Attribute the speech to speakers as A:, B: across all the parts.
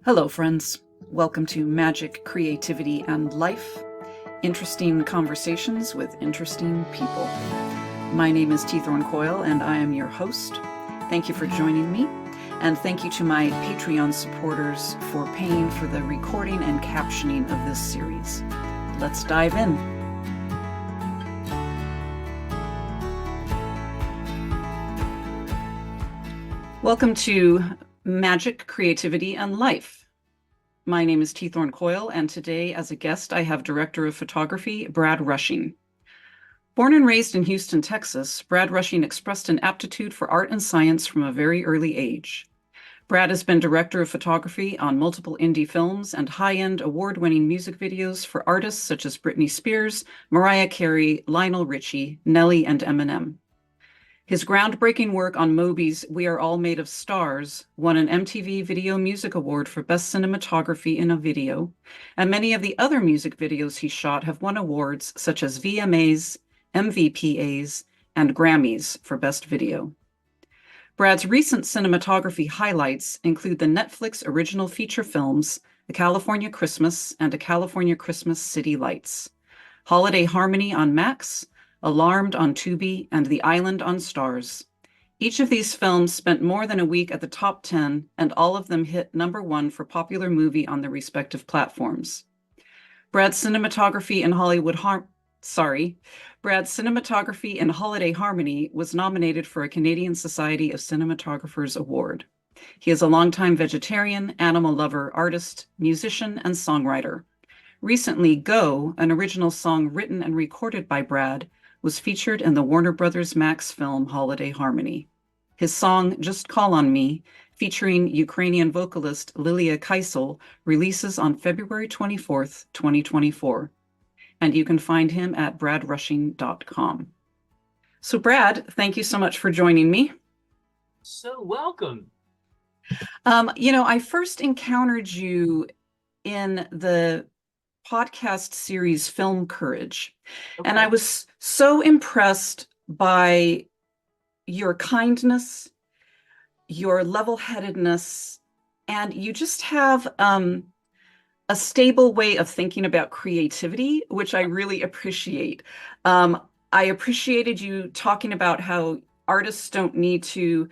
A: Hello, friends. Welcome to Magic, Creativity, and Life. Interesting conversations with interesting people. My name is Thorn Coyle, and I am your host. Thank you for joining me, and thank you to my Patreon supporters for paying for the recording and captioning of this series. Let's dive in. Welcome to Magic, Creativity, and Life. My name is Thorn Coyle, and today as a guest I have Director of Photography, Brad Rushing. Born and raised in Houston, Texas, Brad Rushing expressed an aptitude for art and science from a very early age. Brad has been Director of Photography on multiple indie films and high-end award-winning music videos for artists such as Britney Spears, Mariah Carey, Lionel Richie, Nelly and Eminem. His groundbreaking work on Moby's We Are All Made of Stars won an MTV Video Music Award for Best Cinematography in a Video, and many of the other music videos he shot have won awards such as VMAs, MVPAs, and Grammys for Best Video. Brad's recent cinematography highlights include the Netflix original feature films A California Christmas and A California Christmas City Lights, Holiday Harmony on Max, Alarmed on Tubi, and The Island on Starz. Each of these films spent more than a week at the top 10, and all of them hit #1 for popular movie on their respective platforms. Brad's cinematography in Holiday Harmony was nominated for a Canadian Society of Cinematographers Award. He is a longtime vegetarian, animal lover, artist, musician, and songwriter. Recently, Go, an original song written and recorded by Brad, was featured in the Warner Brothers Max film Holiday Harmony. His song Just Call on Me, featuring Ukrainian vocalist Lilia Kaisel, releases on February 24th, 2024. And you can find him at bradrushing.com. So Brad, thank you so much for joining me.
B: So welcome.
A: I first encountered you in the podcast series Film Courage. Okay. And I was so impressed by your kindness, your level-headedness, and you just have a stable way of thinking about creativity, which I really appreciate. I appreciated you talking about how artists don't need to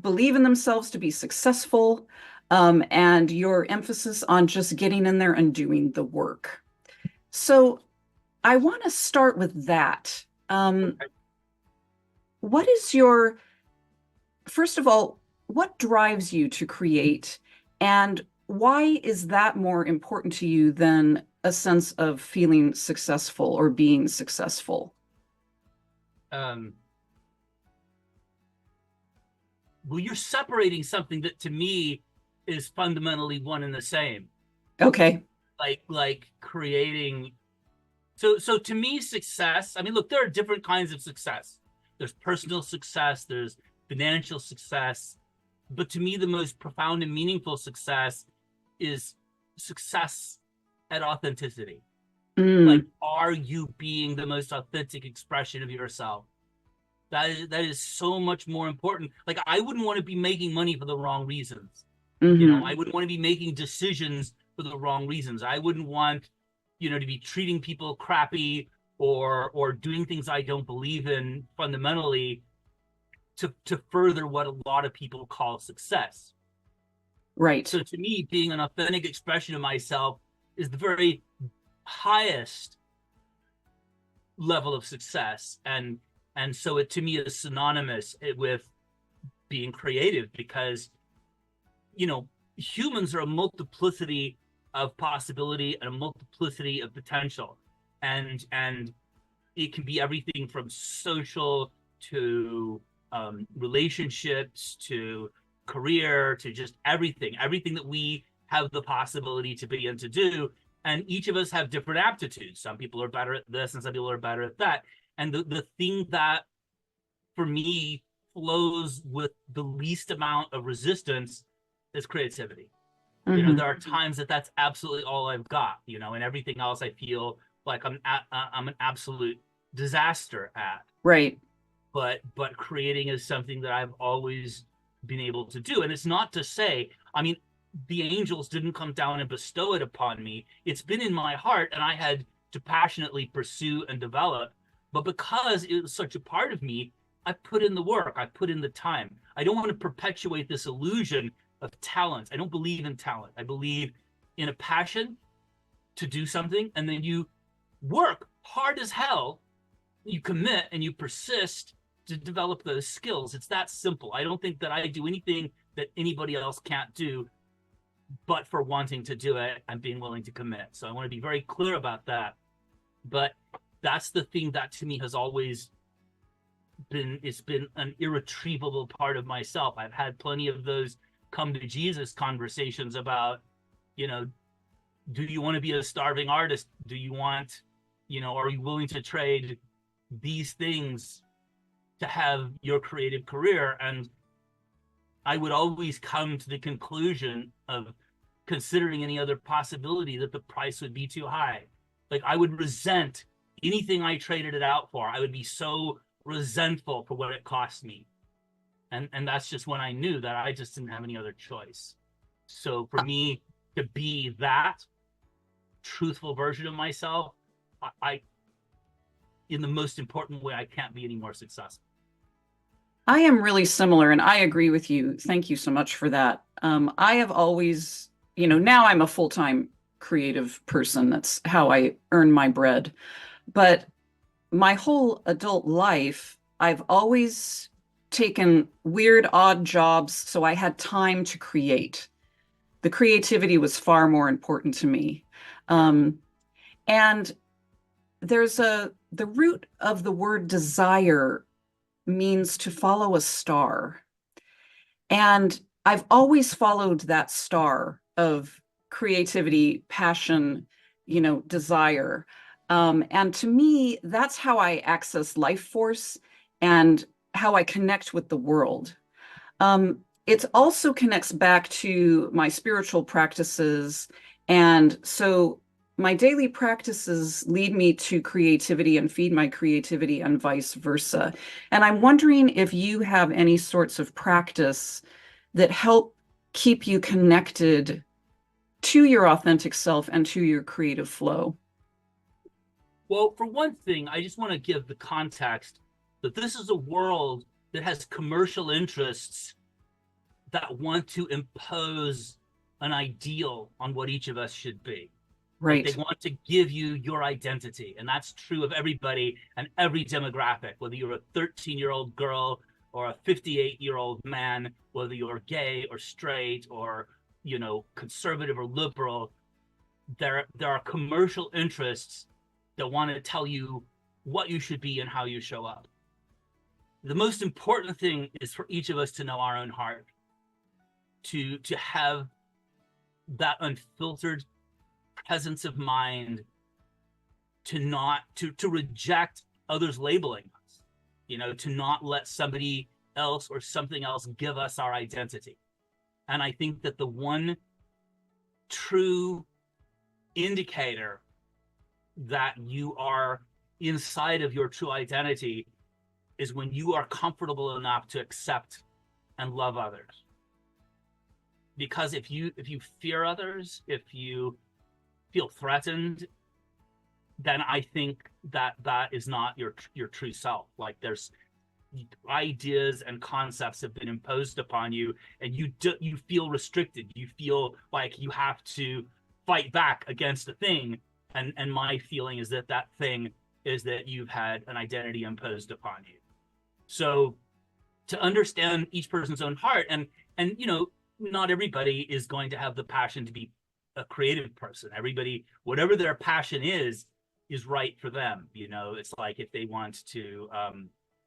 A: believe in themselves to be successful, and your emphasis on just getting in there and doing the work. So I want to start with that. What is first of all, what drives you to create, and why is that more important to you than a sense of feeling successful or being successful?
B: Well, you're separating something that to me is fundamentally one and the same.
A: Okay.
B: Like creating. So to me, success, I mean, look, there are different kinds of success. There's personal success, there's financial success. But to me, the most profound and meaningful success is success at authenticity. Like, are you being the most authentic expression of yourself? That is so much more important. Like, I wouldn't want to be making money for the wrong reasons.
A: Mm-hmm.
B: I wouldn't want to be making decisions for the wrong reasons. I wouldn't want, to be treating people crappy or doing things I don't believe in fundamentally to further what a lot of people call success.
A: Right.
B: So to me, being an authentic expression of myself is the very highest level of success. And so it, to me, is synonymous with being creative because, humans are a multiplicity of possibility and a multiplicity of potential. And it can be everything from social to relationships to career to just everything that we have the possibility to be and to do. And each of us have different aptitudes. Some people are better at this and some people are better at that. And the thing that, for me, flows with the least amount of resistance is creativity.
A: Mm-hmm.
B: There are times that's absolutely all I've got, and everything else I feel like I'm an absolute disaster at.
A: Right.
B: But creating is something that I've always been able to do. And it's not to say, I mean, the angels didn't come down and bestow it upon me. It's been in my heart, and I had to passionately pursue and develop. But because it was such a part of me, I put in the work, I put in the time. I don't want to perpetuate this illusion of talent. I don't believe in talent. I believe in a passion to do something, and then you work hard as hell, you commit and you persist to develop those skills. It's that simple. I don't think that I do anything that anybody else can't do, but for wanting to do it and being willing to commit. So I want to be very clear about that. But that's the thing that to me has always been, it's been an irretrievable part of myself. I've had plenty of those come to Jesus conversations about, you know, do you want to be a starving artist? Do you want, you know, are you willing to trade these things to have your creative career? And I would always come to the conclusion of considering any other possibility that the price would be too high. Like, I would resent anything I traded it out for. I would be so resentful for what it cost me. And that's just when I knew that I just didn't have any other choice. So for me to be that truthful version of myself, I in the most important way I can't be any more successful.
A: I am really similar, and I agree with you. Thank you so much for that. I have always, you know, now I'm a full-time creative person. That's how I earn my bread. But my whole adult life, I've always taken weird, odd jobs so I had time to create. The creativity was far more important to me. And the root of the word desire means to follow a star. And I've always followed that star of creativity, passion, you know, desire. And to me, that's how I access life force and how I connect with the world. It also connects back to my spiritual practices. And so my daily practices lead me to creativity and feed my creativity and vice versa. And I'm wondering if you have any sorts of practice that help keep you connected to your authentic self and to your creative flow.
B: Well, for one thing, I just want to give the context that this is a world that has commercial interests that want to impose an ideal on what each of us should be.
A: Right.
B: Like, they want to give you your identity. And that's true of everybody and every demographic, whether you're a 13-year-old girl or a 58-year-old man, whether you're gay or straight or, you know, conservative or liberal. There are commercial interests that want to tell you what you should be and how you show up. The most important thing is for each of us to know our own heart, to have that unfiltered presence of mind, to reject others labeling us, you know, to not let somebody else or something else give us our identity. And I think that the one true indicator that you are inside of your true identity is when you are comfortable enough to accept and love others. Because if you fear others, if you feel threatened, then I think that is not your true self. Like, there's ideas and concepts have been imposed upon you, and you feel restricted. You feel like you have to fight back against a thing. And my feeling is that thing is that you've had an identity imposed upon you. So to understand each person's own heart, and you know, not everybody is going to have the passion to be a creative person. Everybody, whatever their passion is right for them. You know, it's like if they want to,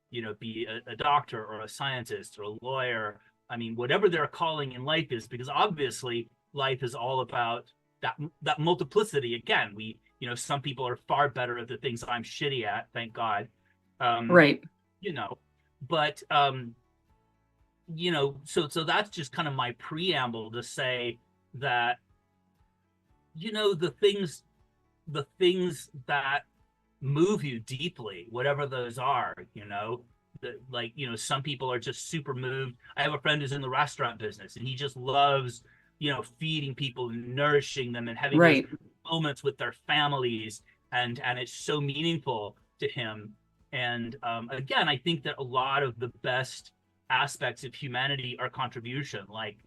B: you know, be a doctor or a scientist or a lawyer. I mean, whatever their calling in life is, because obviously life is all about that multiplicity. Again, you know, some people are far better at the things I'm shitty at, thank God.
A: Right.
B: You know, but you know, so that's just kind of my preamble to say that, you know, the things that move you deeply, whatever those are, you know, like, you know, some people are just super moved. I have a friend who's in the restaurant business, and he just loves, you know, feeding people and nourishing them and having those
A: Right.
B: moments with their families, and it's so meaningful to him. And again, I think that a lot of the best aspects of humanity are contribution, like,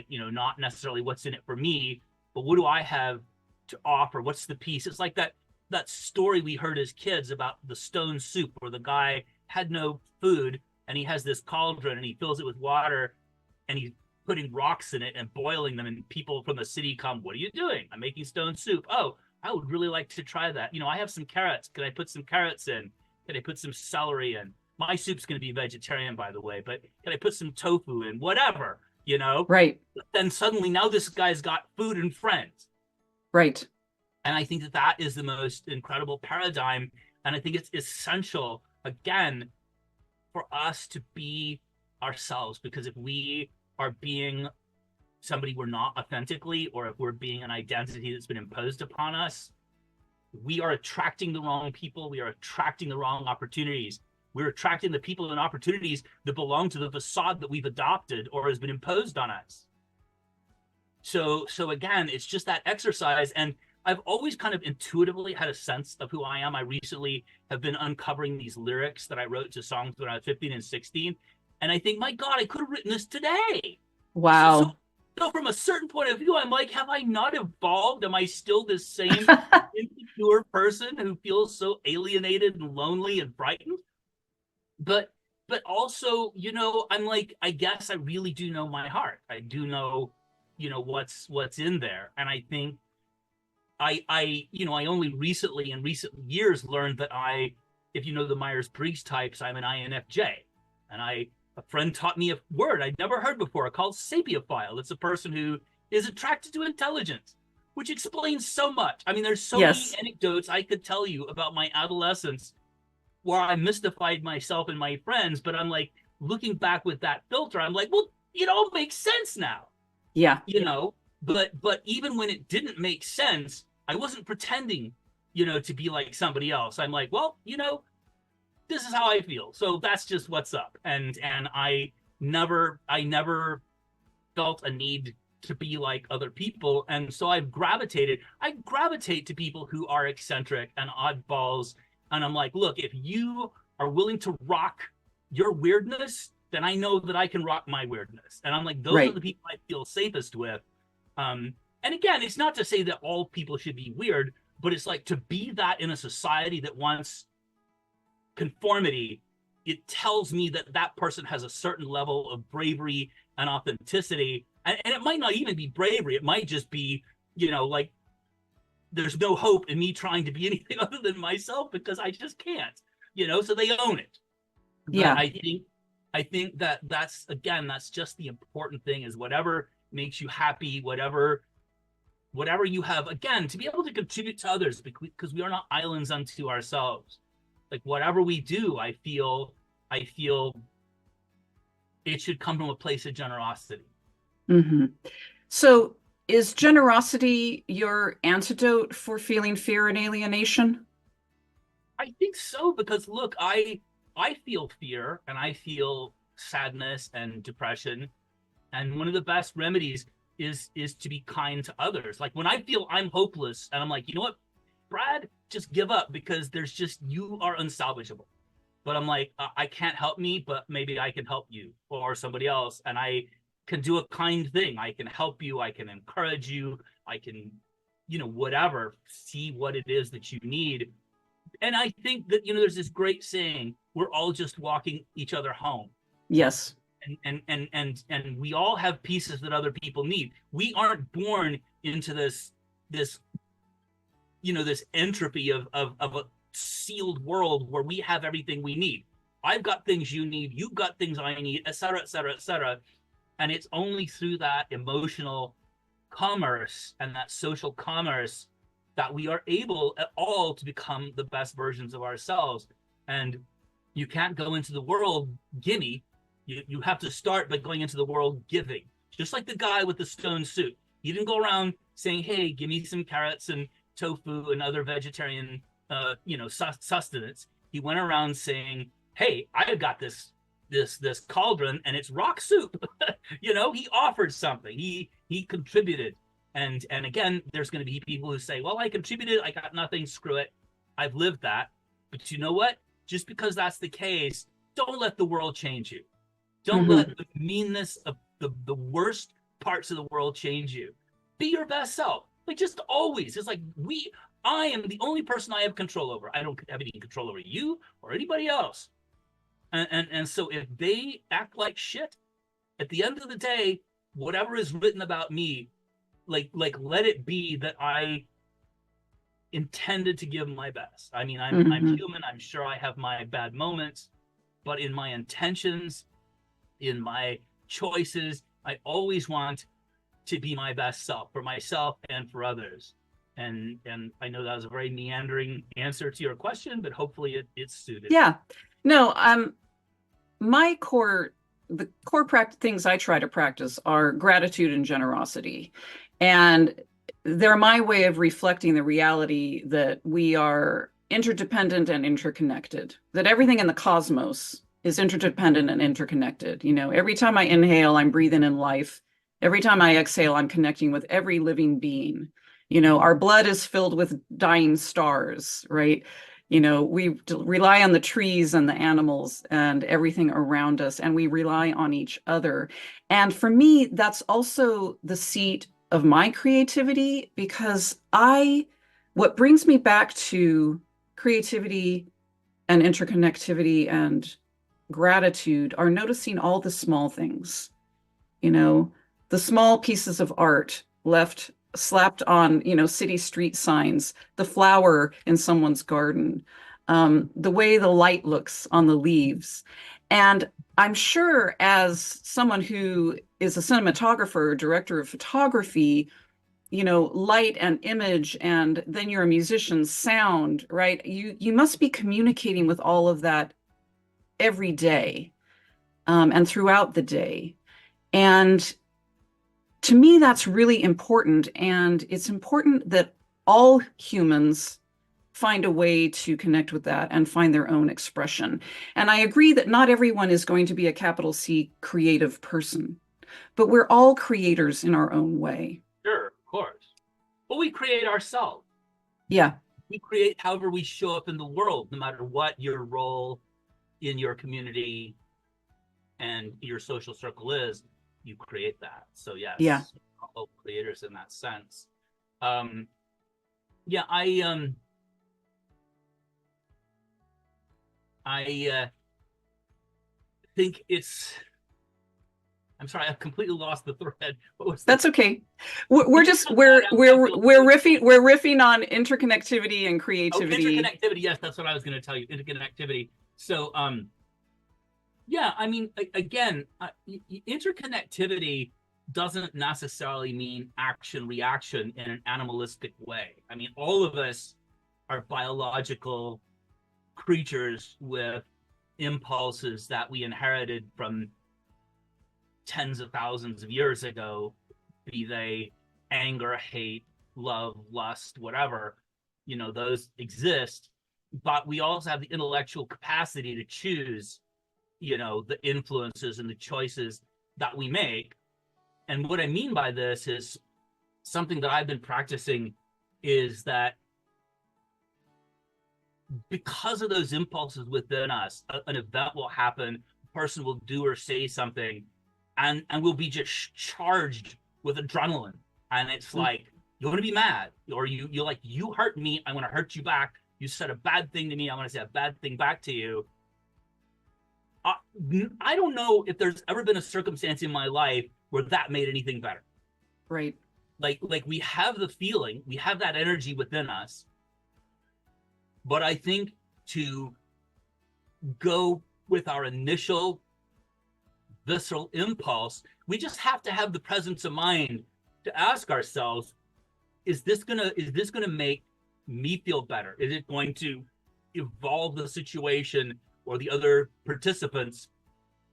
B: you know, not necessarily what's in it for me, but what do I have to offer? What's the piece? It's like that story we heard as kids about the stone soup, where the guy had no food and he has this cauldron and he fills it with water and he's putting rocks in it and boiling them, and people from the city come, what are you doing? I'm making stone soup. Oh, I would really like to try that. You know, I have some carrots. Can I put some carrots in? Can I put some celery in? My soup's going to be vegetarian, by the way, but can I put some tofu in? Whatever, you know?
A: Right.
B: Then suddenly now this guy's got food and friends.
A: Right.
B: And I think that that is the most incredible paradigm. And I think it's essential, again, for us to be ourselves, because if we are being somebody we're not authentically, or if we're being an identity that's been imposed upon us, we are attracting the wrong people. We are attracting the wrong opportunities. We're attracting the people and opportunities that belong to the facade that we've adopted or has been imposed on us. So again, it's just that exercise. And I've always kind of intuitively had a sense of who I am. I recently have been uncovering these lyrics that I wrote to songs when I was 15 and 16. And I think, my God, I could have written this today.
A: Wow.
B: So from a certain point of view, I'm like, have I not evolved? Am I still the same insecure person who feels so alienated and lonely and frightened? But also, you know, I'm like, I guess I really do know my heart. I do know, you know, what's in there. And I think I you know, I only recently, in recent years, learned that if you know the Myers-Briggs types, I'm an INFJ. And a friend taught me a word I'd never heard before called sapiophile. It's a person who is attracted to intelligence, which explains so much. I mean, there's so many anecdotes I could tell you about my adolescence where I mystified myself and my friends, but I'm like, looking back with that filter, I'm like, well, it all makes sense now.
A: Yeah.
B: You know, but even when it didn't make sense, I wasn't pretending, you know, to be like somebody else. I'm like, well, you know, this is how I feel. So that's just what's up. And I never felt a need to be like other people. And so I gravitate to people who are eccentric and oddballs. And I'm like, look, if you are willing to rock your weirdness, then I know that I can rock my weirdness. And I'm like, those are the people I feel safest with. And again, it's not to say that all people should be weird, but it's like, to be that in a society that wants conformity, it tells me that that person has a certain level of bravery and authenticity. And it might not even be bravery. It might just be, you know, like, there's no hope in me trying to be anything other than myself because I just can't, you know, so they own it.
A: Yeah.
B: But I think that that's just the important thing, is whatever makes you happy, whatever you have, again, to be able to contribute to others, because we are not islands unto ourselves. Like, whatever we do, I feel it should come from a place of generosity.
A: Mm-hmm. So is generosity your antidote for feeling fear and alienation?
B: I think so, because look, I feel fear and I feel sadness and depression. And one of the best remedies is to be kind to others. Like, when I feel I'm hopeless and I'm like, you know what, Brad, just give up, because you are unsalvageable. But I'm like, I can't help me, but maybe I can help you or somebody else. And I can do a kind thing. I can help you. I can encourage you. I can, you know, whatever, see what it is that you need. And I think that, you know, there's this great saying, we're all just walking each other home.
A: Yes.
B: And we all have pieces that other people need. We aren't born into this, you know, this entropy of a sealed world where we have everything we need. I've got things you need, you've got things I need, et cetera, et cetera, et cetera. And it's only through that emotional commerce and that social commerce that we are able at all to become the best versions of ourselves. And you can't go into the world gimme. You have to start by going into the world giving. Just like the guy with the stone suit. He didn't go around saying, hey, give me some carrots and tofu and other vegetarian, you know, sustenance. He went around saying, hey, I got this cauldron and it's rock soup. You know, he offered something. He contributed. And again, there's going to be people who say, well, I contributed, I got nothing, screw it. I've lived that. But you know what? Just because that's the case, don't let the world change you. Don't
A: Mm-hmm.
B: let the meanness of the worst parts of the world change you. Be your best self. Like, just always. It's like I am the only person I have control over. I don't have any control over you or anybody else. And so if they act like shit, at the end of the day, whatever is written about me, like let it be that I intended to give my best. I mean, I'm
A: Mm-hmm.
B: human. I'm sure I have my bad moments, but in my intentions, in my choices, I always want to be my best self for myself and for others. And I know that was a very meandering answer to your question, but hopefully it's suited.
A: Yeah. No, my the core things I try to practice are gratitude and generosity. And they're my way of reflecting the reality that we are interdependent and interconnected, that everything in the cosmos is interdependent and interconnected. You know, every time I inhale, I'm breathing in life. Every time I exhale, I'm connecting with every living being. You know, our blood is filled with dying stars, right? You know, we rely on the trees and the animals and everything around us, and we rely on each other. And for me, that's also the seat of my creativity because what brings me back to creativity and interconnectivity and gratitude are noticing all the small things, you know, the small pieces of art left slapped on, you know, city street signs, the flower in someone's garden, the way the light looks on the leaves. And I'm sure as someone who is a cinematographer, director of photography, you know, light and image, and then you're a musician, sound, right? You must be communicating with all of that every day, and throughout the day. And to me, that's really important. And it's important that all humans find a way to connect with that and find their own expression. And I agree that not everyone is going to be a capital C creative person, but we're all creators in our own way.
B: Sure, of course. But we create ourselves.
A: Yeah.
B: We create however we show up in the world, no matter what your role in your community and your social circle is, you create that. So
A: Yeah.
B: yes, all creators in that sense. Um, yeah, I think it's. I'm sorry, I've completely lost the thread. What was the?
A: That's okay. We're
B: Could you
A: just
B: spell that out? I feel
A: we're riffing on interconnectivity and
B: oh,
A: creativity.
B: interconnectivity. Yes, that's what I was going to tell you. Interconnectivity. So, yeah, I mean, again, interconnectivity doesn't necessarily mean action reaction in an animalistic way. I mean, all of us are biological creatures with impulses that we inherited from tens of thousands of years ago, be they anger, hate, love, lust, whatever, you know, those exist. But we also have the intellectual capacity to choose, you know, the influences and the choices that we make. And what I mean by this is something that I've been practicing is that because of those impulses within us, an event will happen, a person will do or say something, and we'll be just charged with adrenaline. And it's like, you want to be mad, or you're like, you hurt me, I want to hurt you back. You said a bad thing to me, I want to say a bad thing back to you. uh, I don't know if there's ever been a circumstance in my life where that made anything better.
A: Right.
B: Like we have the feeling, we have that energy within us, but I think to go with our initial visceral impulse, we just have to have the presence of mind to ask ourselves, is this gonna make me feel better? Is it going to evolve the situation or the other participants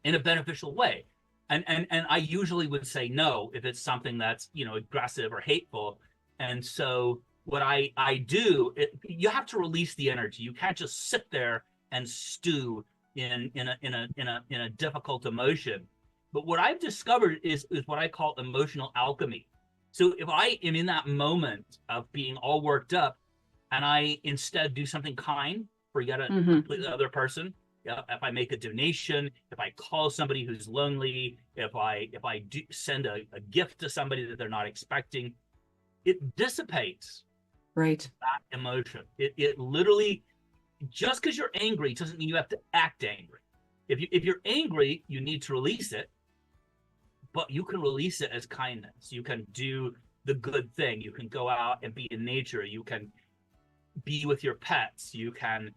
B: in a beneficial way? And I usually would say no if it's something that's, you know, aggressive or hateful. And so what I do, you have to release the energy. You can't just sit there and stew in a difficult emotion. But what I've discovered is what I call emotional alchemy. So if I am in that moment of being all worked up, and I instead do something kind for yet a completely other person, yeah, if I make a donation, if I call somebody who's lonely, if I do send a gift to somebody that they're not expecting, it dissipates that emotion. It literally, just because you're angry doesn't mean you have to act angry. If you're angry, you need to release it, but you can release it as kindness. You can do the good thing. You can go out and be in nature. You can be with your pets. You can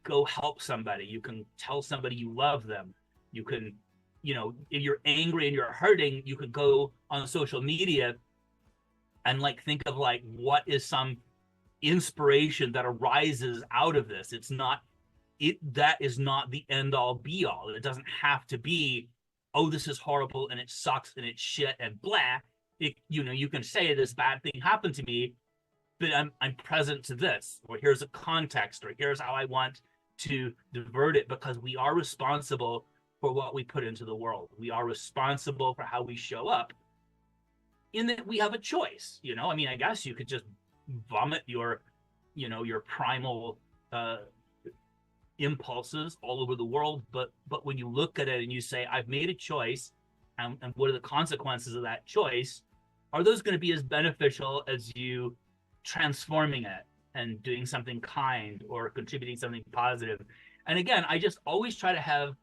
B: go help somebody. You can tell somebody you love them. You can, if you're angry and you're hurting, you could go on social media and like think of like what is some inspiration that arises out of this. That is not the end all be all. It doesn't have to be, oh, this is horrible and it sucks and it's shit and blah. You can say this bad thing happened to me, but I'm present to this, or here's a context, or here's how I want to divert it, because we are responsible for what we put into the world. We are responsible for how we show up, in that we have a choice. I guess you could just vomit your primal impulses all over the world, but when you look at it and you say, I've made a choice, and what are the consequences of that choice? Are those going to be as beneficial as you transforming it and doing something kind or contributing something positive? And again, I just always try to have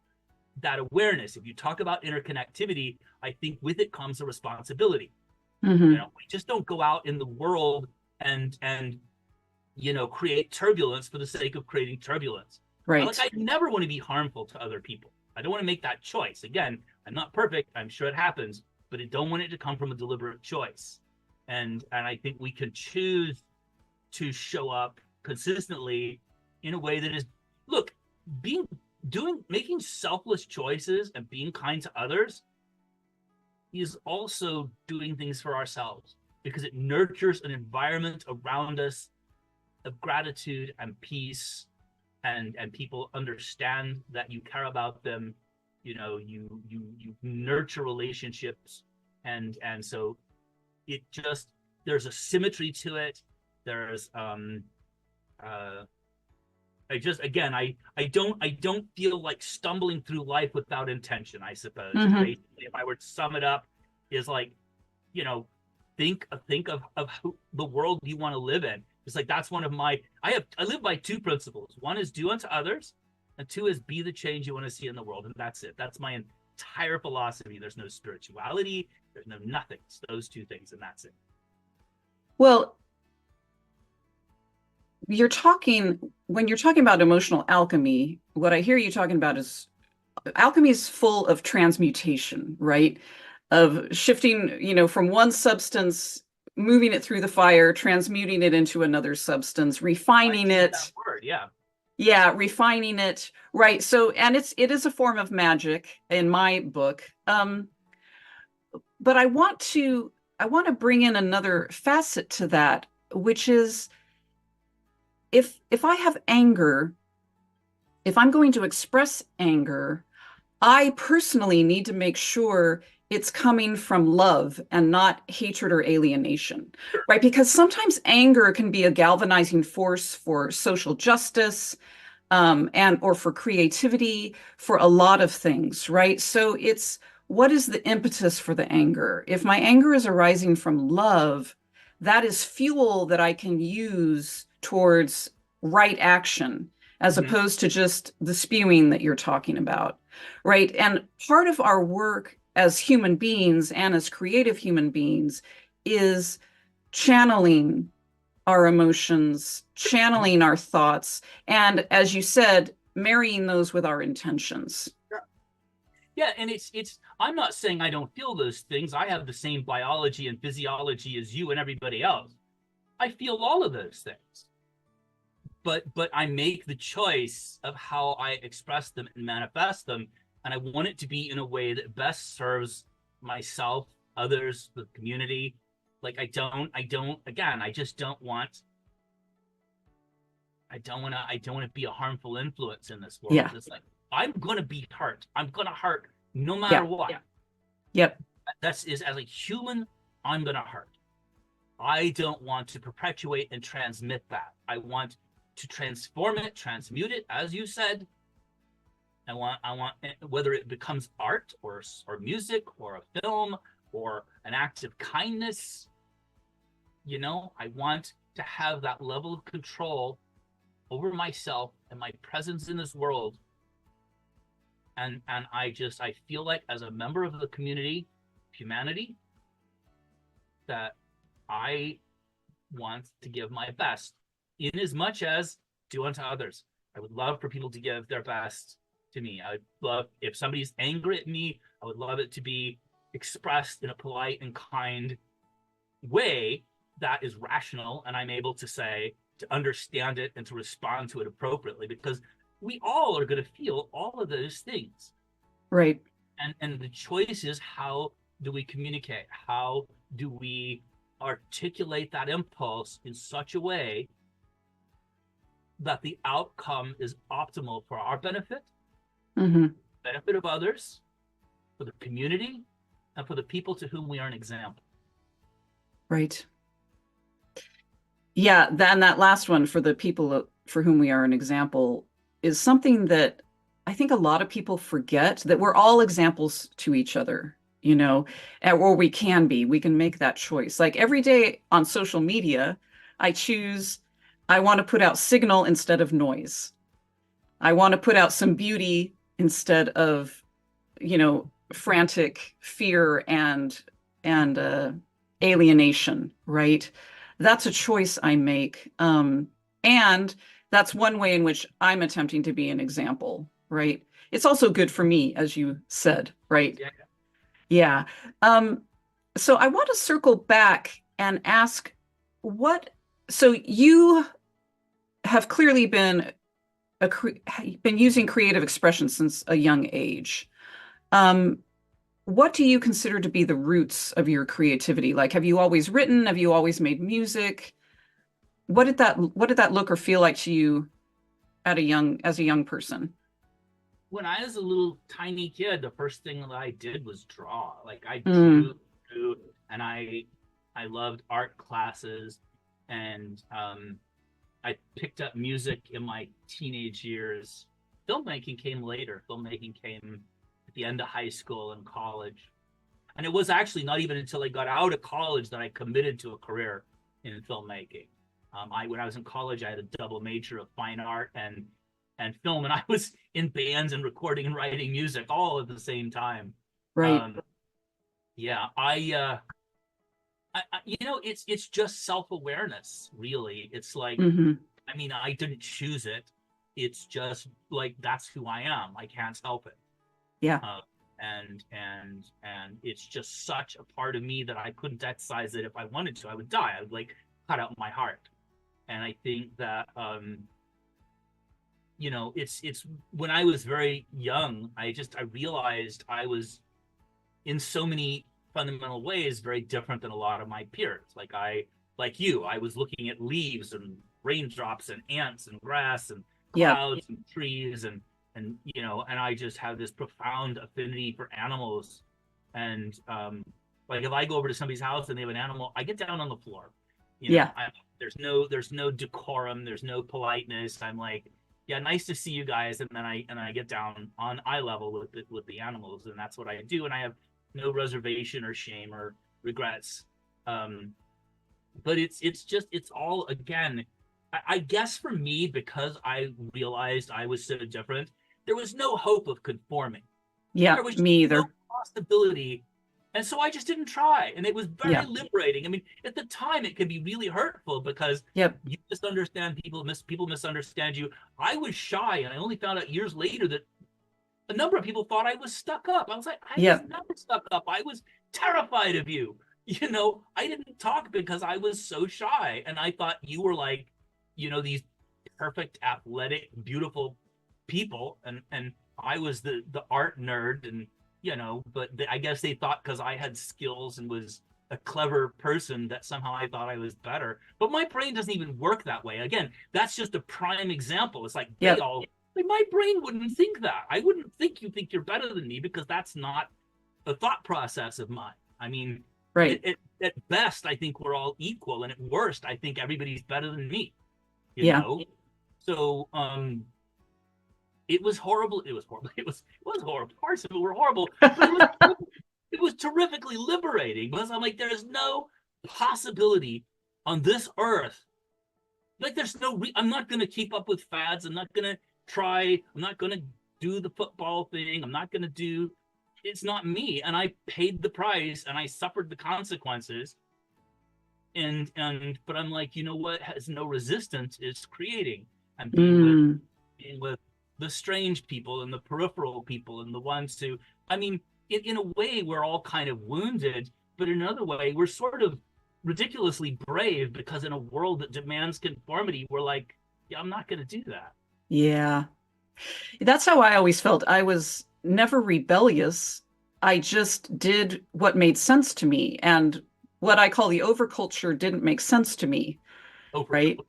B: that awareness. If you talk about interconnectivity, I think with it comes a responsibility. We just don't go out in the world and create turbulence for the sake of creating turbulence.
A: Right.
B: I never want to be harmful to other people. I don't want to make that choice. Again, I'm not perfect. I'm sure it happens, but I don't want it to come from a deliberate choice. And I think we can choose to show up consistently in a way that is, look, making selfless choices and being kind to others is also doing things for ourselves, because it nurtures an environment around us of gratitude and peace, and people understand that you care about them. You nurture relationships, and so it just, there's a symmetry to it. There's I don't feel like stumbling through life without intention, I suppose. Basically, if I were to sum it up, is like, think of who, the world you want to live in. It's like, that's one of my, I live by two principles. One is do unto others, and two is be the change you want to see in the world. And that's it. That's my entire philosophy. There's no spirituality. There's no nothing. It's those two things, and that's it.
A: Well, when you're talking about emotional alchemy, what I hear you talking about is alchemy is full of transmutation, right? Of shifting, from one substance, moving it through the fire, transmuting it into another substance, refining it.
B: That word, yeah.
A: Yeah, refining it, right? So, and it is a form of magic in my book. But I want to bring in another facet to that, which is, if I have anger, if I'm going to express anger, I personally need to make sure it's coming from love and not hatred or alienation, right? Because sometimes anger can be a galvanizing force for social justice, or for creativity, for a lot of things, right? So it's, what is the impetus for the anger? If my anger is arising from love, that is fuel that I can use towards right action, as opposed to just the spewing that you're talking about, right? And part of our work as human beings and as creative human beings is channeling our emotions, channeling our thoughts, and, as you said, marrying those with our intentions.
B: Yeah, and it's I'm not saying I don't feel those things. I have the same biology and physiology as you and everybody else. I feel all of those things. But I make the choice of how I express them and manifest them, and I want it to be in a way that best serves myself, others, the community. Like I just don't want to be a harmful influence in this world.
A: Yeah.
B: It's like, I'm gonna be hurt. I'm gonna hurt no matter
A: Yeah.
B: what.
A: Yep.
B: That's is as a human, I'm gonna hurt. I don't want to perpetuate and transmit that. I want to transform it, transmute it, as you said. I want whether it becomes art or music or a film or an act of kindness. I want to have that level of control over myself and my presence in this world. And I feel like as a member of the community, humanity, that I want to give my best in as much as do unto others. I would love for people to give their best to me. I would love if somebody's angry at me, I would love it to be expressed in a polite and kind way that is rational, and I'm able to understand it and to respond to it appropriately, because we all are going to feel all of those things.
A: Right.
B: And the choice is, how do we communicate? How do we articulate that impulse in such a way that the outcome is optimal for our benefit, benefit of others, for the community, and for the people to whom we are an example.
A: Right. Yeah, that last one, for the people for whom we are an example, is something that I think a lot of people forget, that we're all examples to each other, or we can be. We can make that choice. Like every day on social media, I want to put out signal instead of noise. I want to put out some beauty instead of, frantic fear and alienation, right? That's a choice I make. And that's one way in which I'm attempting to be an example, right? It's also good for me, as you said, right?
B: Yeah.
A: Yeah. So I want to circle back and ask so you have clearly been using creative expression since a young age. What do you consider to be the roots of your creativity? Like, have you always written? Have you always made music? What did that look or feel like to you as a young person?
B: When I was a little tiny kid, the first thing that I did was draw. Like I
A: Mm,
B: drew, and I loved art classes, and I picked up music in my teenage years. Filmmaking came later. Filmmaking came at the end of high school and college. And it was actually not even until I got out of college that I committed to a career in filmmaking. When I was in college, I had a double major of fine art and film, and I was in bands and recording and writing music all at the same time.
A: right.
B: Yeah, it's just self-awareness, really. It's like,
A: Hmm.
B: I didn't choose it. It's just like, that's who I am. I can't help it.
A: Yeah.
B: And it's just such a part of me that I couldn't exercise it. If I wanted to, I would die. I would like cut out my heart. And I think that it's when I was very young, I realized I was in so many fundamental ways very different than a lot of my peers. Like you, I was looking at leaves and raindrops and ants and grass and
A: Yeah.
B: clouds and trees and I just have this profound affinity for animals. And like if I go over to somebody's house and they have an animal, I get down on the floor.
A: Yeah.
B: There's no decorum, there's no politeness. I'm like, yeah, nice to see you guys, and then I get down on eye level with the animals, and that's what I do, and I have no reservation or shame or regrets. But it's all, again, I guess for me, because I realized I was so different, there was no hope of conforming.
A: Yeah.
B: There was
A: Me
B: no
A: either.
B: possibility. And so I just didn't try. And it was very
A: Yeah.
B: liberating. I mean, at the time, it can be really hurtful because
A: Yep.
B: you misunderstand people, people misunderstand you. I was shy, and I only found out years later that a number of people thought I was stuck up. I was like, I was
A: Yep.
B: never stuck up. I was terrified of you. I didn't talk because I was so shy. And I thought you were like, these perfect, athletic, beautiful people. And I was the art nerd. And, but I guess they thought because I had skills and was a clever person that somehow I thought I was better. But my brain doesn't even work that way. Again, that's just a prime example. It's like
A: Yep.
B: Like, my brain wouldn't think that. I wouldn't think you think you're better than me, because that's not a thought process of mine. I mean,
A: Right.
B: at best, I think we're all equal, and at worst, I think everybody's better than me. You
A: Yeah.
B: know, so it was horrible. It was horrible. It was horrible. Parts of it were horrible, but it was terrifically liberating, because I'm like, there's no possibility on this earth. Like, there's no I'm not going to keep up with fads. I'm not going to try. I'm not going to do the football thing. I'm not going to do. It's not me. And I paid the price, and I suffered the consequences. But I'm like, you know what has no resistance is creating, and being with the strange people and the peripheral people and the ones who, I mean, in a way, we're all kind of wounded, but in another way, we're sort of ridiculously brave, because in a world that demands conformity, we're like, yeah, I'm not going to do that.
A: Yeah. That's how I always felt. I was never rebellious. I just did what made sense to me. And what I call the overculture didn't make sense to me,
B: Over.
A: right?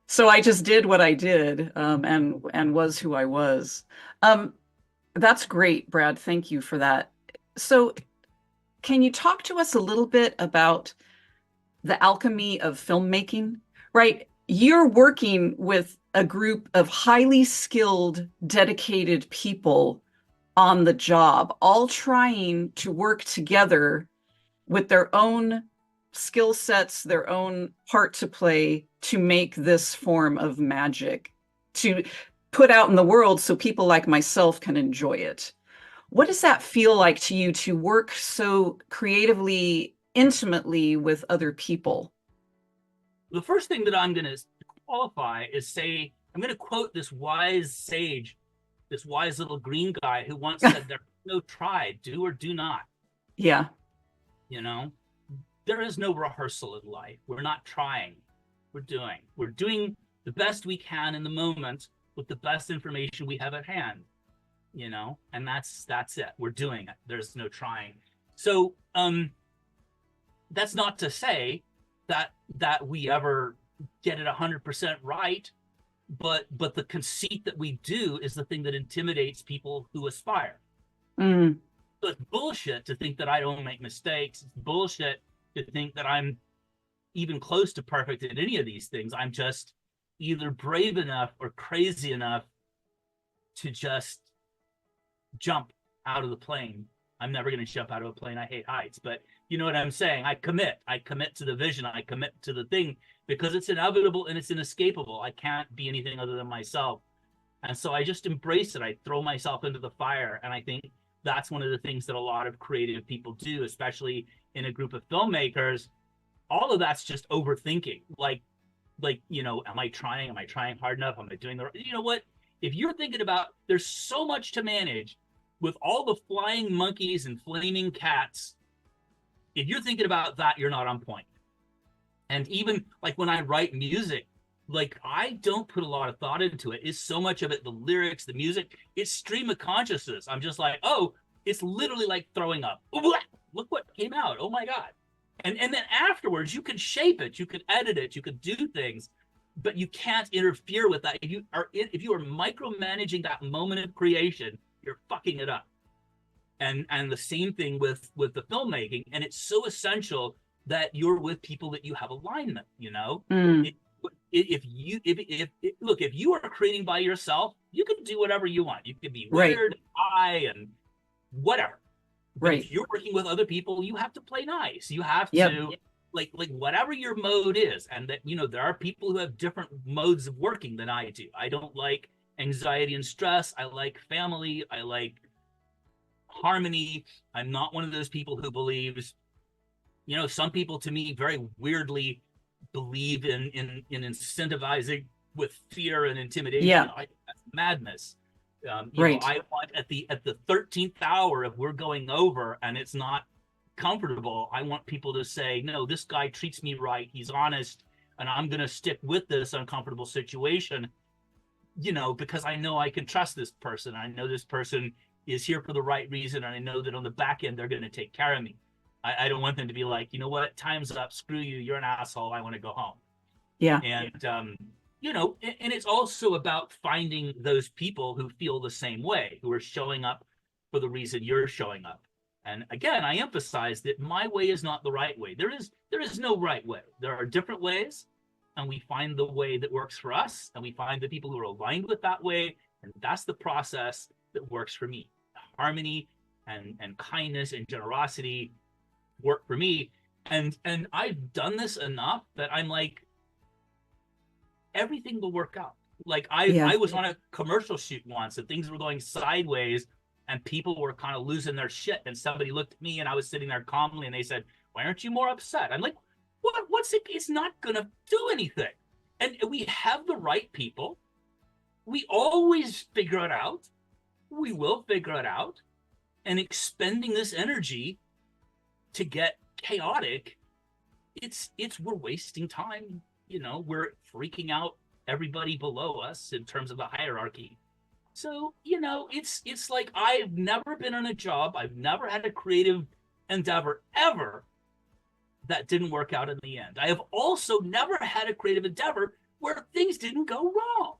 A: So I just did what I did, and was who I was. Um, that's great, Brad. Thank you for that. So can you talk to us a little bit about the alchemy of filmmaking, right? You're working with a group of highly skilled, dedicated people on the job, all trying to work together with their own skill sets, their own part to play to make this form of magic, to put out in the world so people like myself can enjoy it. What does that feel like to you, to work so creatively, intimately with other people?
B: The first thing that I'm going to qualify is say, I'm going to quote this wise sage, this wise little green guy who once said, "There's no try, do or do not."
A: Yeah.
B: You know, there is no rehearsal in life. We're not trying. We're doing the best we can in the moment with the best information we have at hand, and that's it. We're doing it. There's no trying. So, that's not to say that we ever get it 100% right, but the conceit that we do is the thing that intimidates people who aspire.
A: Mm.
B: So it's bullshit to think that I don't make mistakes. It's bullshit to think that I'm even close to perfect at any of these things. I'm just either brave enough or crazy enough to just jump out of the plane. I'm never going to jump out of a plane. I hate heights, but you know what I'm saying? I commit to the vision. I commit to the thing, because it's inevitable and it's inescapable. I can't be anything other than myself. And so I just embrace it. I throw myself into the fire. And I think that's one of the things that a lot of creative people do, especially in a group of filmmakers. All of that's just overthinking. Like, am I trying? Am I trying hard enough? Am I doing the right? You know what? If you're thinking about, there's so much to manage with all the flying monkeys and flaming cats. If you're thinking about that, you're not on point. And even like when I write music, like, I don't put a lot of thought into it. It's so much of it, the lyrics, the music, it's stream of consciousness. I'm just like, oh, it's literally like throwing up. Look what came out. Oh my God. And then afterwards, you can shape it, you can edit it, you can do things, but you can't interfere with that. If you are micromanaging that moment of creation, you're fucking it up. And the same thing with the filmmaking. And it's so essential that you're with people that you have alignment.
A: Mm.
B: If you are creating by yourself, you can do whatever you want. You can be
A: Right.
B: weird, high, and whatever. But
A: Right.
B: if you're working with other people, you have to play nice. You have
A: Yep.
B: to like whatever your mode is. And that, there are people who have different modes of working than I do. I don't like anxiety and stress. I like family. I like harmony. I'm not one of those people who believes, some people, to me, very weirdly believe in incentivizing with fear and intimidation.
A: Yeah.
B: That's madness.
A: Right.
B: I want at the 13th hour, if we're going over and it's not comfortable, I want people to say, no, this guy treats me right. He's honest, and I'm going to stick with this uncomfortable situation, because I know I can trust this person. I know this person is here for the right reason, and I know that on the back end, they're going to take care of me. I don't want them to be like, you know what, time's up, screw you, you're an asshole, I want to go home.
A: Yeah.
B: And you know, and it's also about finding those people who feel the same way, who are showing up for the reason you're showing up. And again, I emphasize that my way is not the right way. There is no right way. There are different ways, and we find the way that works for us, and we find the people who are aligned with that way, and that's the process that works for me. Harmony and kindness and generosity work for me. And I've done this enough that I'm like, everything will work out. Like I was on a commercial shoot once and things were going sideways and people were kind of losing their shit. And somebody looked at me and I was sitting there calmly and they said, "Why aren't you more upset?" I'm like, what's it? It's not going to do anything. And we have the right people. We always figure it out. We will figure it out. And expending this energy to get chaotic, we're wasting time. You know, we're freaking out everybody below us in terms of the hierarchy. So, you know, it's like I've never been on a job, I've never had a creative endeavor ever that didn't work out in the end. I have also never had a creative endeavor where things didn't go wrong.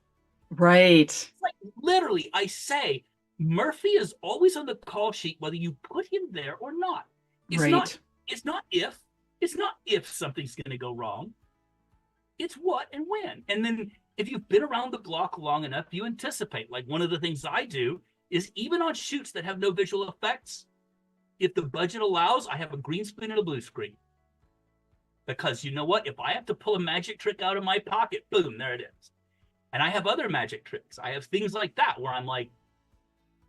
A: Right.
B: It's like literally, I say Murphy is always on the call sheet, whether you put him there or not. It's not if something's going to go wrong. It's what and when. And then if you've been around the block long enough, you anticipate. Like one of the things I do is even on shoots that have no visual effects, if the budget allows, I have a green screen and a blue screen. Because you know what? If I have to pull a magic trick out of my pocket, boom, there it is. And I have other magic tricks. I have things like that where I'm like,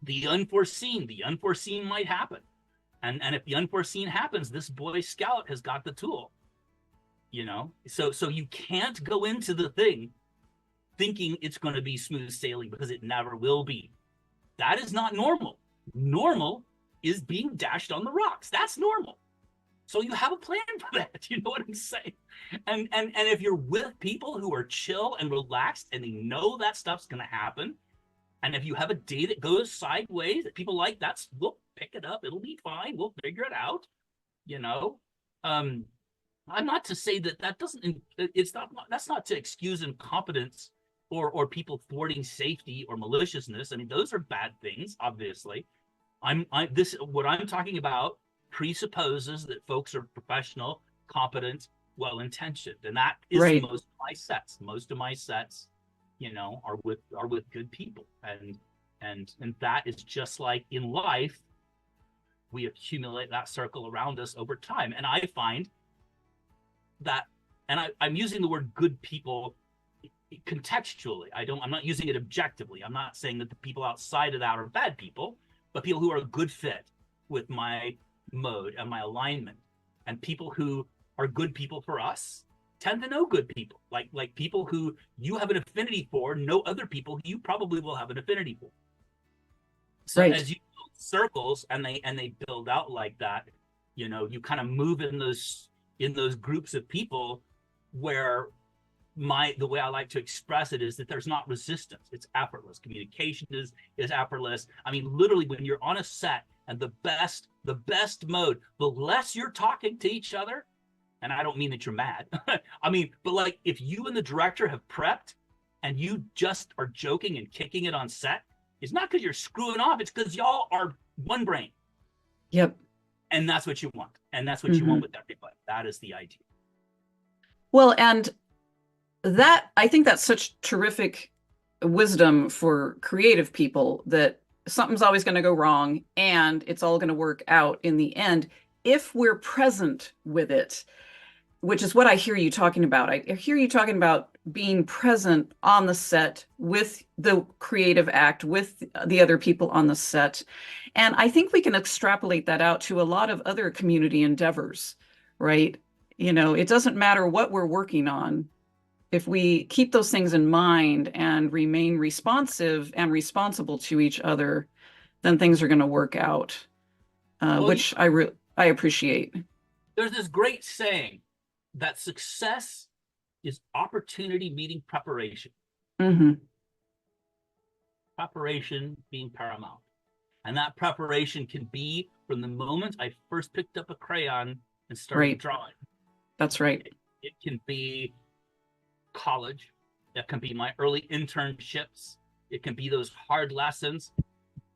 B: the unforeseen might happen. And if the unforeseen happens, this Boy Scout has got the tool. You know, so you can't go into the thing thinking it's going to be smooth sailing, because it never will be. That is not normal. Normal is being dashed on the rocks. That's normal. So you have a plan for that. You know what I'm saying? And if you're with people who are chill and relaxed and they know that stuff's going to happen, and if you have a day that goes sideways that people like, we'll pick it up. It'll be fine. We'll figure it out. You know, I'm not to say that doesn't. It's not. That's not to excuse incompetence or people thwarting safety or maliciousness. I mean, those are bad things. Obviously, what I'm talking about presupposes that folks are professional, competent, well-intentioned, and that is
A: right.
B: Most of my sets. Most of my sets, you know, are with good people, and that is just like in life. We accumulate that circle around us over time, and I find that, and I'm using the word good people contextually. I'm not using it objectively. I'm not saying that the people outside of that are bad people, but people who are a good fit with my mode and my alignment. And people who are good people for us tend to know good people, like people who you have an affinity for, know other people who you probably will have an affinity for. So as you build circles and they build out like that, you know, you kind of move in those groups of people where the way I like to express it is that there's not resistance. It's effortless. Communication is effortless. I mean, literally when you're on a set and the best mode, the less you're talking to each other, and I don't mean that you're mad. I mean, but like if you and the director have prepped and you just are joking and kicking it on set, it's not because you're screwing off. It's because y'all are one brain.
A: Yep.
B: And that's what you want. And that's what you want with everybody. That is the idea.
A: Well, and I think that's such terrific wisdom for creative people, that something's always going to go wrong and it's all going to work out in the end if we're present with it, which is what I hear you talking about. I hear you talking about being present on the set with the creative act, with the other people on the set. And I think we can extrapolate that out to a lot of other community endeavors, right? You know, it doesn't matter what we're working on. If we keep those things in mind and remain responsive and responsible to each other, then things are going to work out, which I appreciate.
B: There's this great saying that success is opportunity meeting preparation.
A: Mm-hmm.
B: Preparation being paramount. And that preparation can be from the moment I first picked up a crayon and started drawing.
A: That's right.
B: It can be college. It can be my early internships. It can be those hard lessons.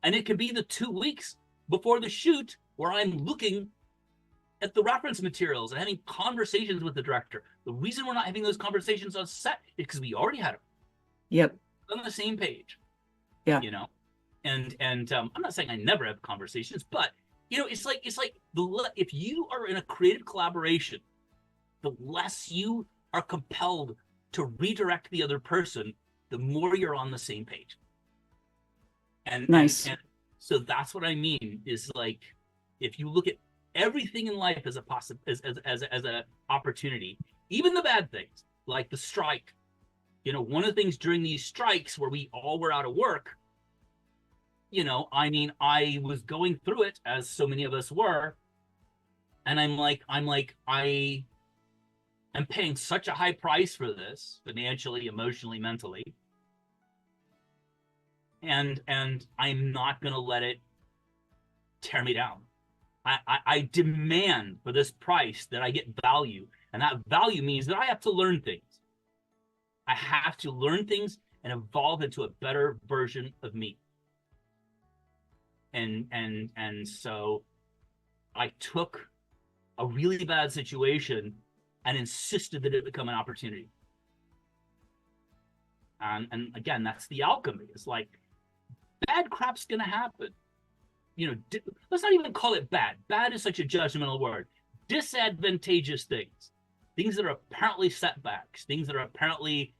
B: And it can be the 2 weeks before the shoot where I'm looking at the reference materials and having conversations with the director. The reason we're not having those conversations on set is because we already had them.
A: Yep.
B: On the same page.
A: Yeah.
B: You know, and I'm not saying I never have conversations, but you know, it's like if you are in a creative collaboration, the less you are compelled to redirect the other person, the more you're on the same page. And
A: Nice.
B: and so that's what I mean is like, if you look at everything in life as a as a opportunity, even the bad things like the strike. You know, one of the things during these strikes where we all were out of work, you know, I mean, I was going through it as so many of us were, and I am paying such a high price for this financially, emotionally, mentally, and I'm not going to let it tear me down. I demand for this price that I get value, and that value means that I have to learn things. I have to learn things and evolve into a better version of me. And so I took a really bad situation and insisted that it become an opportunity. And again, that's the alchemy. It's like, bad crap's gonna happen. You know, let's not even call it bad. Bad is such a judgmental word. Disadvantageous things, things that are apparently setbacks, things that are apparently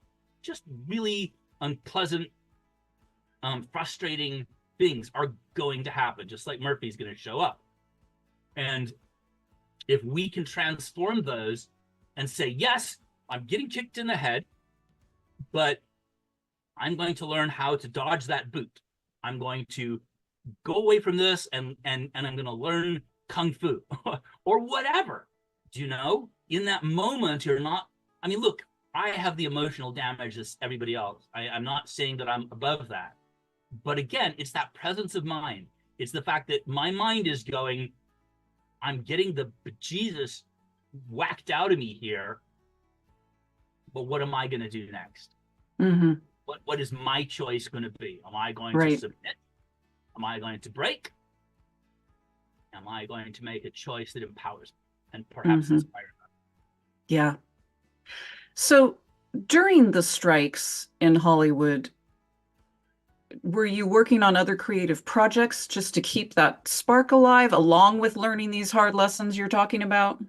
B: just really unpleasant, frustrating things are going to happen, just like Murphy's going to show up. And if we can transform those and say, yes, I'm getting kicked in the head, but I'm going to learn how to dodge that boot. I'm going to go away from this and I'm going to learn Kung Fu or whatever. Do you know? In that moment, you're not, I mean, look, I have the emotional damage as everybody else. I'm not saying that I'm above that. But again, it's that presence of mind. It's the fact that my mind is going, I'm getting the bejesus whacked out of me here. But what am I going to do next?
A: Mm-hmm.
B: What is my choice going to be? Am I going
A: Right.
B: to submit? Am I going to break? Am I going to make a choice that empowers me and perhaps inspires me?
A: Yeah. So during the strikes in Hollywood, were you working on other creative projects just to keep that spark alive, along with learning these hard lessons you're talking about?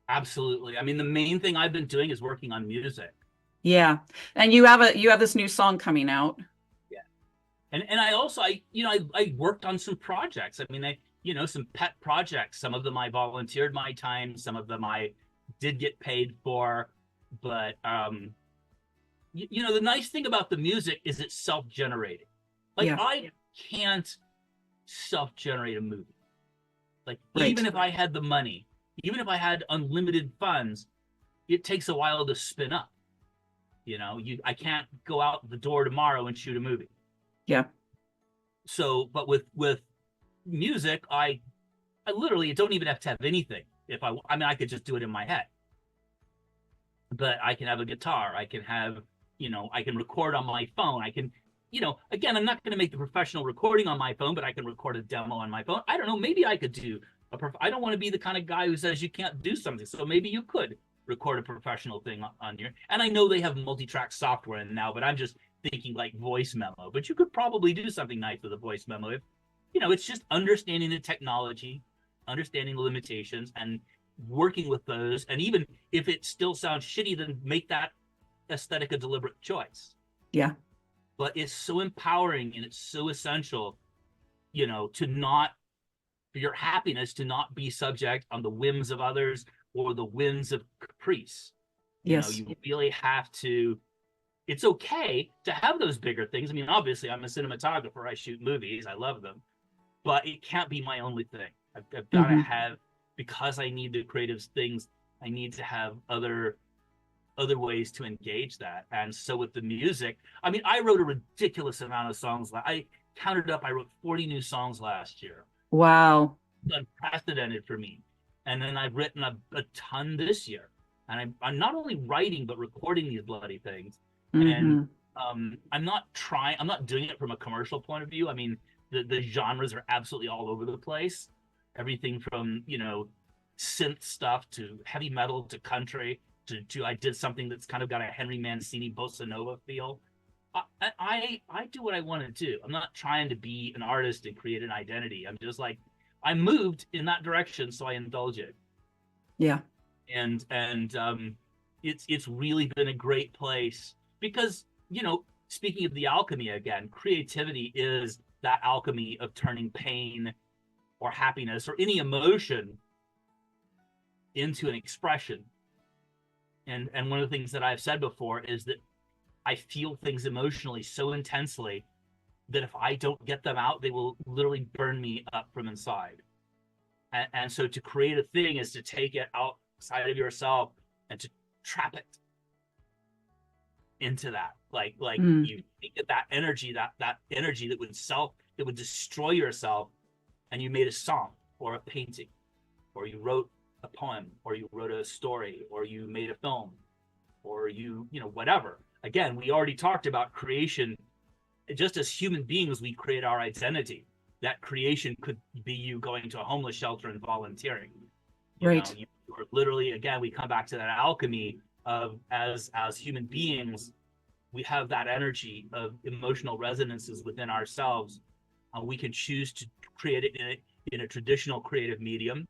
B: Absolutely. I mean, the main thing I've been doing is working on music.
A: Yeah. And you have this new song coming out.
B: Yeah. And I also I worked on some projects. I mean, some pet projects. Some of them I volunteered my time, some of them I did get paid for, but the nice thing about the music is it's self-generating. Like,
A: Yeah.
B: I can't self-generate a movie. Like,
A: Right.
B: even if I had the money, even if I had unlimited funds, it takes a while to spin up. I can't go out the door tomorrow and shoot a movie.
A: Yeah.
B: So, but with music, I literally don't even have to have anything. I mean, I could just do it in my head. But I can have a guitar. I can have, I can record on my phone. I can, again, I'm not going to make the professional recording on my phone, but I can record a demo on my phone. I don't know. Maybe I could do I don't want to be the kind of guy who says you can't do something. So maybe you could record a professional thing on here. And I know they have multi-track software now, but I'm just thinking like voice memo. But you could probably do something nice with a voice memo. If, it's just understanding the technology, understanding the limitations, and working with those. And even if it still sounds shitty, then make that aesthetic a deliberate choice.
A: Yeah.
B: But it's so empowering and it's so essential, to not, for your happiness, to not be subject on the whims of others or the whims of caprice.
A: Yes.
B: You really have to, it's okay to have those bigger things. I mean, obviously I'm a cinematographer. I shoot movies. I love them, but it can't be my only thing. I've got to have, because I need the creative things, I need to have other ways to engage that. And so with the music, I mean, I wrote a ridiculous amount of songs. I counted up, I wrote 40 new songs last year.
A: Wow.
B: It's unprecedented for me. And then I've written a ton this year. And I'm not only writing, but recording these bloody things. And
A: Hmm.
B: I'm not doing it from a commercial point of view. I mean, the genres are absolutely all over the place. Everything from, synth stuff to heavy metal to country to I did something that's kind of got a Henry Mancini bossa nova feel. I do what I want to do. I'm not trying to be an artist and create an identity. I'm just like, I moved in that direction, so I indulge it.
A: Yeah.
B: And it's really been a great place because, speaking of the alchemy again, creativity is that alchemy of turning pain or happiness or any emotion into an expression. And one of the things that I've said before is that I feel things emotionally so intensely that if I don't get them out, they will literally burn me up from inside. And so to create a thing is to take it outside of yourself and to trap it into that. Like
A: Mm.
B: you get that energy, that energy that would destroy yourself, and you made a song or a painting, or you wrote a poem, or you wrote a story, or you made a film, or whatever. Again, we already talked about creation. Just as human beings, we create our identity. That creation could be you going to a homeless shelter and volunteering.
A: Right.
B: You are literally, again, we come back to that alchemy of as human beings, we have that energy of emotional resonances within ourselves. We can choose to create it in a traditional creative medium,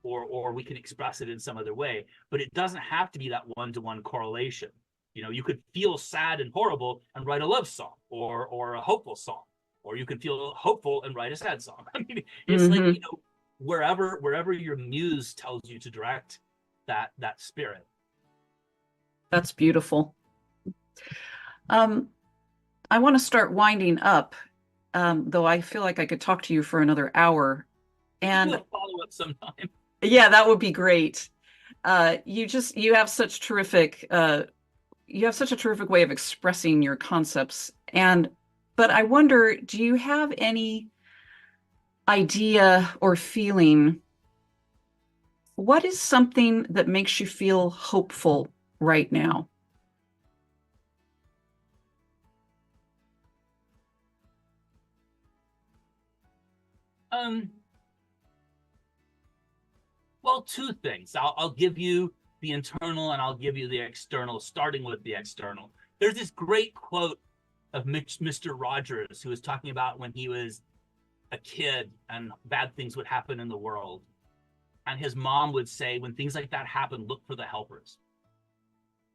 B: or we can express it in some other way. But it doesn't have to be that one-to-one correlation. You could feel sad and horrible and write a love song, or a hopeful song, or you can feel hopeful and write a sad song. I mean, it's like,
A: Hmm.
B: wherever your muse tells you to direct that spirit.
A: That's beautiful. Um, I want to start winding up, though I feel like I could talk to you for another hour.
B: We do
A: And
B: a follow-up sometime.
A: yeah, that would be great. You have such you have such a terrific way of expressing your concepts. But I wonder, do you have any idea or feeling? What is something that makes you feel hopeful right now?
B: um well, two things. I'll give you the internal and I'll give you the external, starting with the external. There's this great quote of Mr. Rogers, who was talking about when he was a kid and bad things would happen in the world. And his mom would say, when things like that happen, look for the helpers.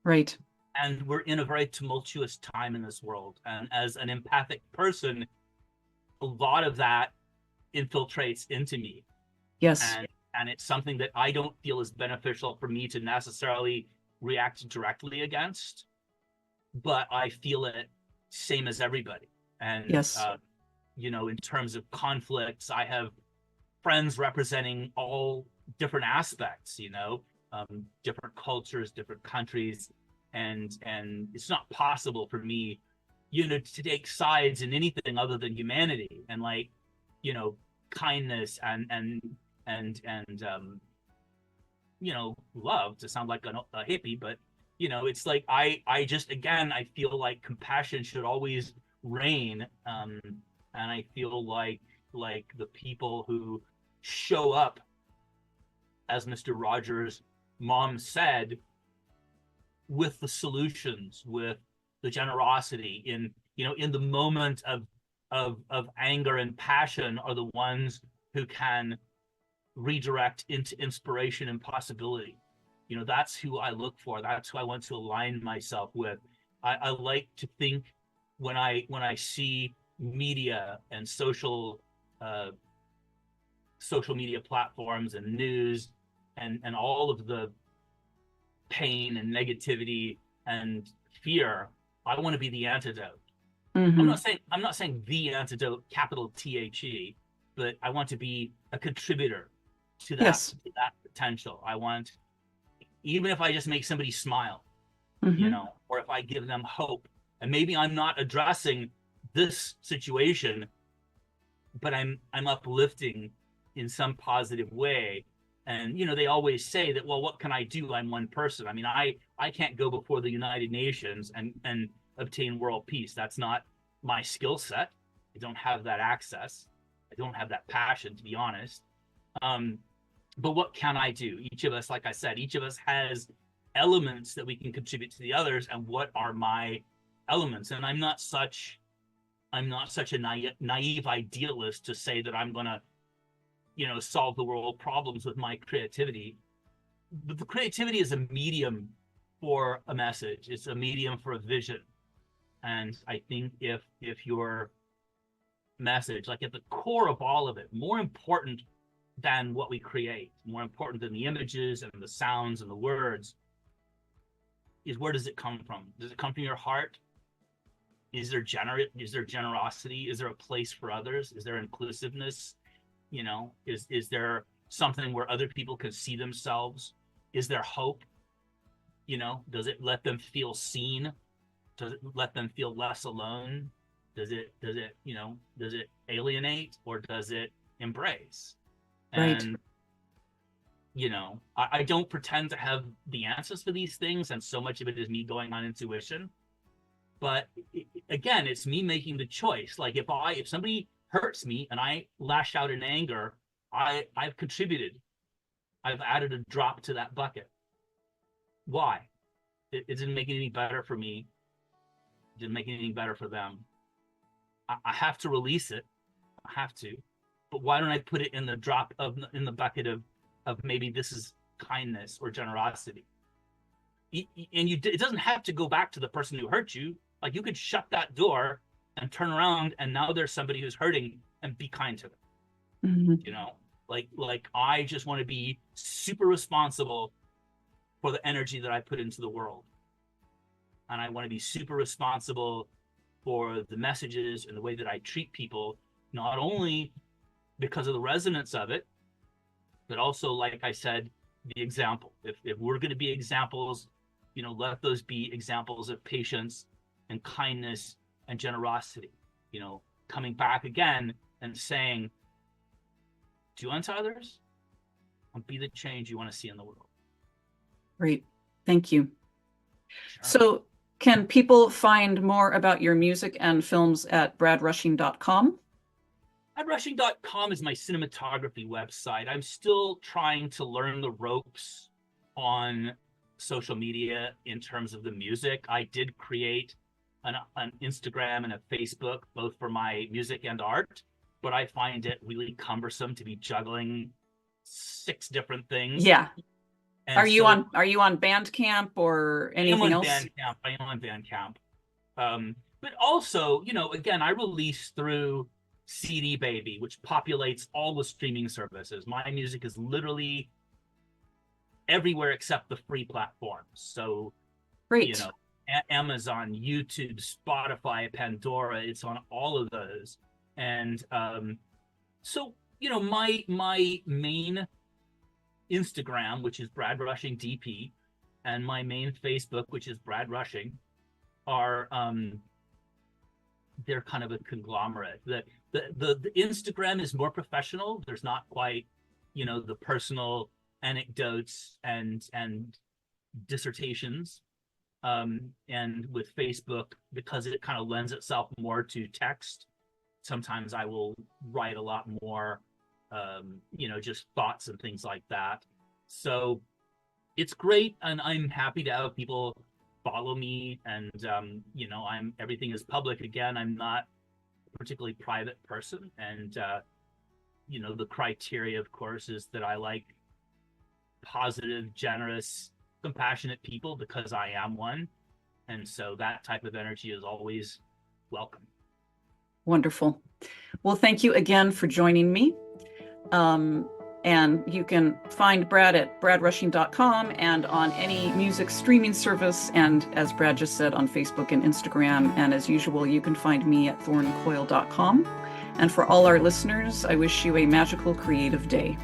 A: Right.
B: And we're in a very tumultuous time in this world. And as an empathic person, a lot of that infiltrates into me.
A: Yes.
B: And it's something that I don't feel is beneficial for me to necessarily react directly against, but I feel it same as everybody. And
A: Yes.
B: in terms of conflicts, I have friends representing all different aspects, different cultures, different countries, and it's not possible for me, to take sides in anything other than humanity and, like, kindness and love, to sound like a hippie, but it's like I just, again, I feel like compassion should always reign, and I feel like the people who show up, as Mr. Rogers' mom said, with the solutions, with the generosity in the moment of anger and passion, are the ones who can redirect into inspiration and possibility. That's who I look for. That's who I want to align myself with. I like to think, when I see media and social media platforms and news and all of the pain and negativity and fear, I want to be the antidote.
A: Hmm.
B: I'm not saying the antidote, capital THE, but I want to be a contributor
A: Yes.
B: to that potential. I want, even if I just make somebody smile,
A: Hmm.
B: or if I give them hope, and maybe I'm not addressing this situation, but I'm uplifting in some positive way. And they always say that, well, what can I do? I'm one person. I mean, I can't go before the United Nations and obtain world peace. That's not my skill set. I don't have that access. I don't have that passion, to be honest. But what can I do? Each of us, like I said, each of us has elements that we can contribute to the others. And what are my elements? And I'm not such a naive idealist to say that I'm going to, solve the world problems with my creativity. But the creativity is a medium for a message. It's a medium for a vision. And I think if your message, like at the core of all of it, more important than what we create, more important than the images and the sounds and the words, is where does it come from? Does it come from your heart? Is there generosity? Is there a place for others? Is there inclusiveness? Is there something where other people can see themselves? Is there hope? Does it let them feel seen? Does it let them feel less alone? Does it alienate, or does it embrace?
A: Right.
B: And I don't pretend to have the answers for these things, and so much of it is me going on intuition. But again, it's me making the choice. Like if somebody hurts me and I lash out in anger, I've contributed. I've added a drop to that bucket. Why? It didn't make it any better for me. It didn't make it any better for them. I have to release it. I have to. But why don't I put it in the bucket of maybe this is kindness or generosity? And it doesn't have to go back to the person who hurt you. Like, you could shut that door and turn around, and now there's somebody who's hurting, and be kind to them. Mm-hmm. Like I just want to be super responsible for the energy that I put into the world. And I want to be super responsible for the messages and the way that I treat people, not only because of the resonance of it, but also, like I said, the example. If we're going to be examples, let those be examples of patience and kindness and generosity, coming back again and saying, do unto others and be the change you want to see in the world.
A: Great. Thank you.
B: Sure.
A: So can people find more about your music and films at bradrushing.com?
B: Bradrushing.com is my cinematography website. I'm still trying to learn the ropes on social media in terms of the music. I did create an Instagram and a Facebook, both for my music and art, but I find it really cumbersome to be juggling 6 different things.
A: Yeah.
B: And
A: are you on Bandcamp or anything else?
B: I am on Bandcamp. But also, again, I release through CD Baby, which populates all the streaming services. My music is literally everywhere except the free platforms. So,
A: great.
B: Amazon, YouTube, Spotify, Pandora, it's on all of those. And so, my main Instagram, which is Brad Rushing DP, and my main Facebook, which is Brad Rushing, are they're kind of a conglomerate. The Instagram is more professional. There's not quite, the personal anecdotes and dissertations. And with Facebook, because it kind of lends itself more to text, sometimes I will write a lot more, just thoughts and things like that. So it's great, and I'm happy to have people follow me, and everything is public again. I'm not a particularly private person, and the criteria, of course, is that I like positive, generous, compassionate people, because I am one, and so that type of energy is always welcome.
A: Wonderful. Well, thank you again for joining me. And you can find Brad at bradrushing.com and on any music streaming service, and as Brad just said, on Facebook and Instagram. And as usual, you can find me at thorncoyle.com. And for all our listeners, I wish you a magical, creative day.